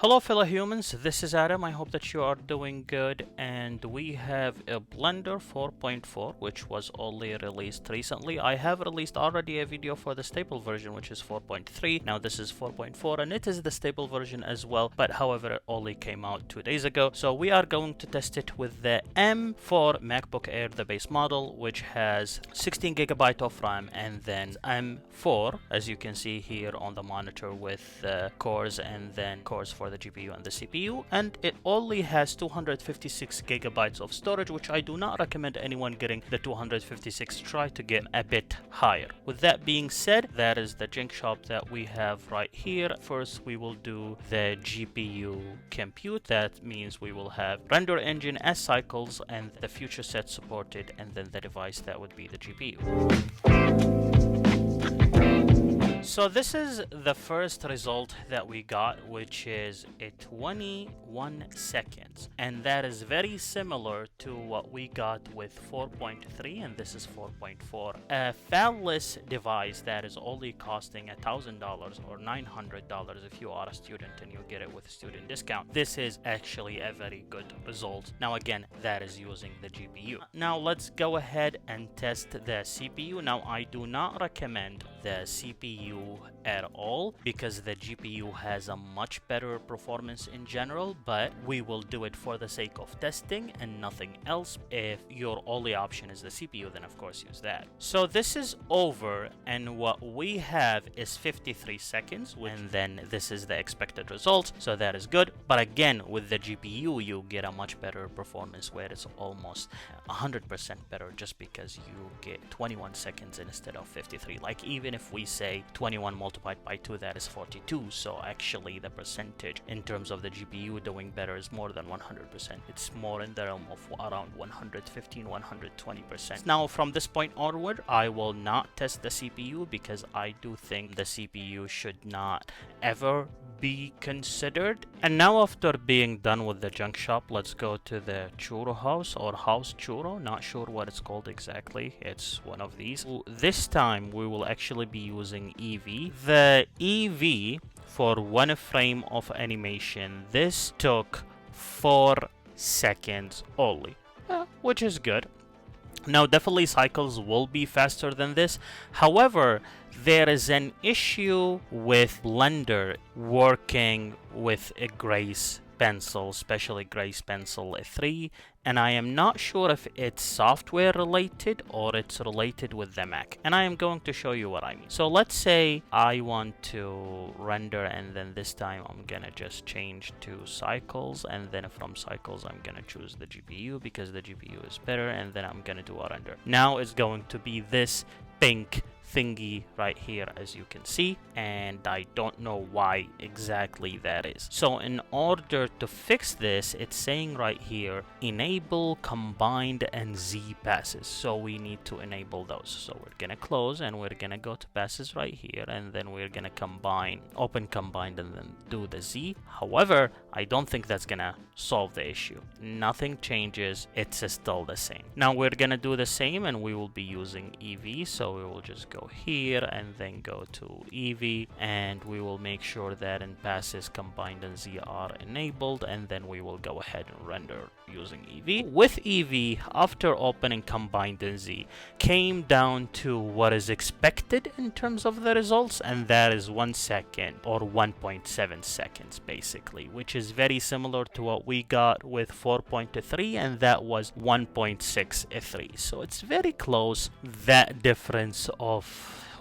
Hello fellow humans, this is Adam. I hope that you are doing good, and we have a Blender 4.4 which was only released recently. I have released already a video for the stable version which is 4.3. Now this is 4.4 and it is the stable version as well, but however it only came out 2 days ago. So we are going to test it with the M4 MacBook Air, the base model, which has 16GB of RAM, and then M4 as you can see here on the monitor with cores and then cores for the GPU and the CPU, and it only has 256GB of storage, which I do not recommend anyone getting the 256. Try to get a bit higher. With that being said, that is the junk shop that we have right here. First we will do the GPU compute. That means we will have render engine as cycles and the future set supported, and then the device that would be the GPU. So this is the first result that we got, which is a 21 seconds, and that is very similar to what we got with 4.3, and this is 4.4. A fabless device that is only costing $1,000 or $900 if you are a student and you get it with a student discount. This is actually a very good result. Now again, that is using the GPU. Now let's go ahead and test the CPU. Now I do not recommend the CPU at all because the GPU has a much better performance in general, but we will do it for the sake of testing and nothing else. If your only option is the CPU, then of course use that. So this is over, and what we have is 53 seconds, and then this is the expected result, so that is good. But again, with the GPU you get a much better performance where it's almost 100% better, just because you get 21 seconds instead of 53. Like, even if we say 21 multiplied by 2, that is 42. So actually the percentage in terms of the GPU doing better is more than 100%. It's more in the realm of around 115-120%. Now from this point onward I will not test the CPU because I do think the CPU should not ever be considered. And now after being done with the junk shop, let's go to the churro house or house churro, not sure what it's called exactly. It's one of these. This time we will actually be using Eevee. The Eevee, for one frame of animation, this took 4 seconds only, which is good. Now definitely cycles will be faster than this. However, there is an issue with Blender working with a Grace pencil, especially Grace Pencil 3, and I am not sure if it's software related or it's related with the Mac, and I am going to show you what I mean. So let's say I want to render, and then this time I'm gonna just change to cycles, and then from cycles I'm gonna choose the GPU because the GPU is better, and then I'm gonna do a render. Now it's going to be this pink thingy right here, as you can see, and I don't know why exactly that is. So in order to fix this, it's saying right here enable combined and Z passes, so we need to enable those. So we're gonna close and we're gonna go to passes right here, and then we're gonna combine, open combined, and then do the Z. However, I don't think that's gonna solve the issue. Nothing changes, it's still the same. Now we're gonna do the same, and we will be using Eevee, so we will just go here and then go to Eevee, and we will make sure that in passes combined and Z are enabled, and then we will go ahead and render using Eevee. With Eevee, after opening combined and Z, came down to what is expected in terms of the results, and that is 1 second or 1.7 seconds basically, which is very similar to what we got with 4.3, and that was 1.63. So it's very close. That difference of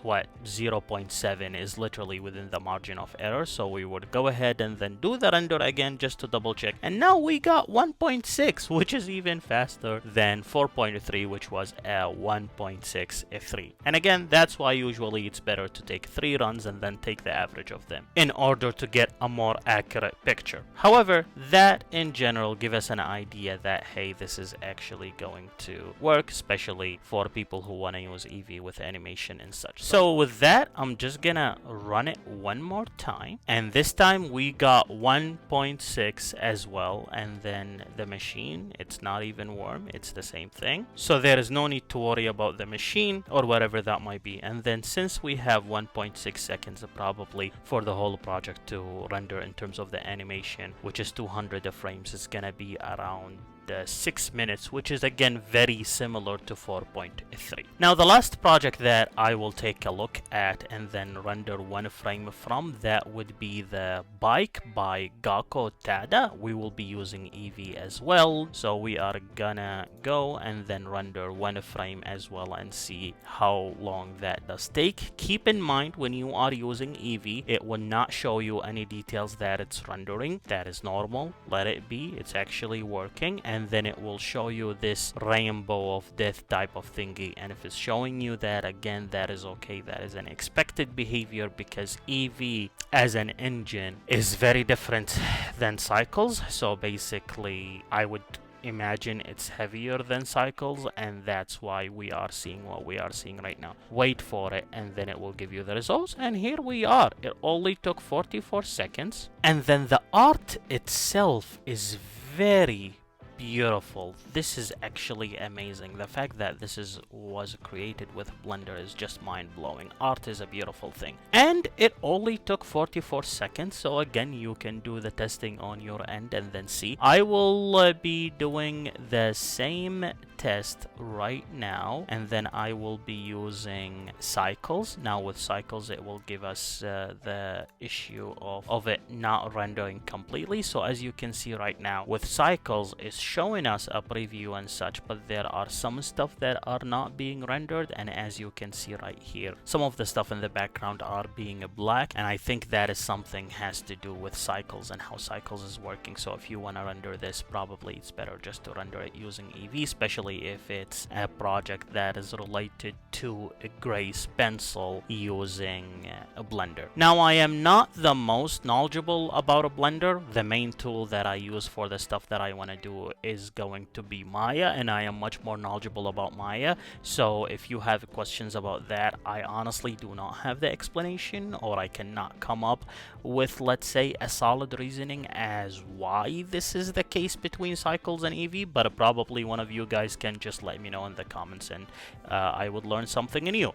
what 0.7 is literally within the margin of error, so we would go ahead and then do the render again just to double check, and now we got 1.6, which is even faster than 4.3, which was a 1.63. And again, that's why usually it's better to take 3 runs and then take the average of them in order to get a more accurate picture. However, that in general give us an idea that hey, this is actually going to work, especially for people who want to use Eevee with animation and such. So with that, I'm just gonna run it one more time, and this time we got 1.6 as well, and then the machine, it's not even warm, it's the same thing. So there is no need to worry about the machine or whatever that might be. And then since we have 1.6 seconds probably for the whole project to render in terms of the animation, which is 200 frames, it's gonna be around 6 minutes, which is again very similar to 4.3. Now the last project that I will take a look at and then render one frame from, that would be the bike by Gakko Tada. We will be using Eevee as well, so we are gonna go and then render one frame as well and see how long that does take. Keep in mind, when you are using Eevee, it will not show you any details that it's rendering. That is normal, let it be, it's actually working. And then it will show you this rainbow of death type of thingy, and if it's showing you that, again, that is okay. That is an expected behavior because Eevee as an engine is very different than Cycles. So basically I would imagine it's heavier than Cycles, and that's why we are seeing what we are seeing right now. Wait for it and then it will give you the results, and here we are. It only took 44 seconds, and then the art itself is very beautiful. This is actually amazing. The fact that this was created with Blender is just mind-blowing. Art is a beautiful thing, and it only took 44 seconds. So again, you can do the testing on your end and then see. I will be doing the same test right now, and then I will be using Cycles. Now with Cycles, it will give us the issue of it not rendering completely. So as you can see right now, with Cycles, it's showing us a preview and such, but there are some stuff that are not being rendered, and as you can see right here, some of the stuff in the background are being black, and I think that is something has to do with Cycles and how Cycles is working. So if you want to render this, probably it's better just to render it using Eevee, especially if it's a project that is related to a Grace pencil using a Blender. Now I am not the most knowledgeable about a Blender. The main tool that I use for the stuff that I want to do is going to be Maya, and I am much more knowledgeable about Maya. So if you have questions about that, I honestly do not have the explanation, or I cannot come up with, let's say, a solid reasoning as why this is the case between Cycles and Eevee, but probably one of you guys can just let me know in the comments, and I would learn something new.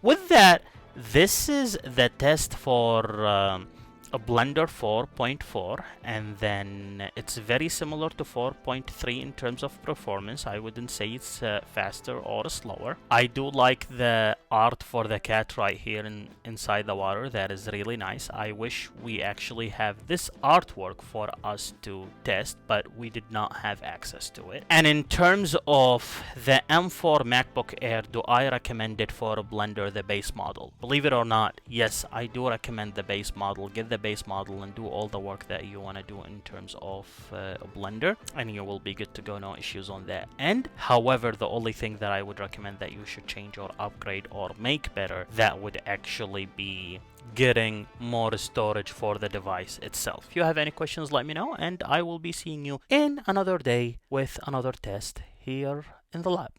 With that, this is the test for a Blender 4.4, and then it's very similar to 4.3 in terms of performance. I wouldn't say it's faster or slower. I do like the art for the cat right here inside the water. That is really nice. I wish we actually have this artwork for us to test, but we did not have access to it. And in terms of the M4 MacBook Air, do I recommend it for a Blender, the base model? Believe it or not, yes, I do recommend the base model. Get the base model and do all the work that you want to do in terms of Blender, and you will be good to go. No issues on that end. However, the only thing that I would recommend that you should change or upgrade or make better, that would actually be getting more storage for the device itself. If you have any questions, let me know, and I will be seeing you in another day with another test here in the lab.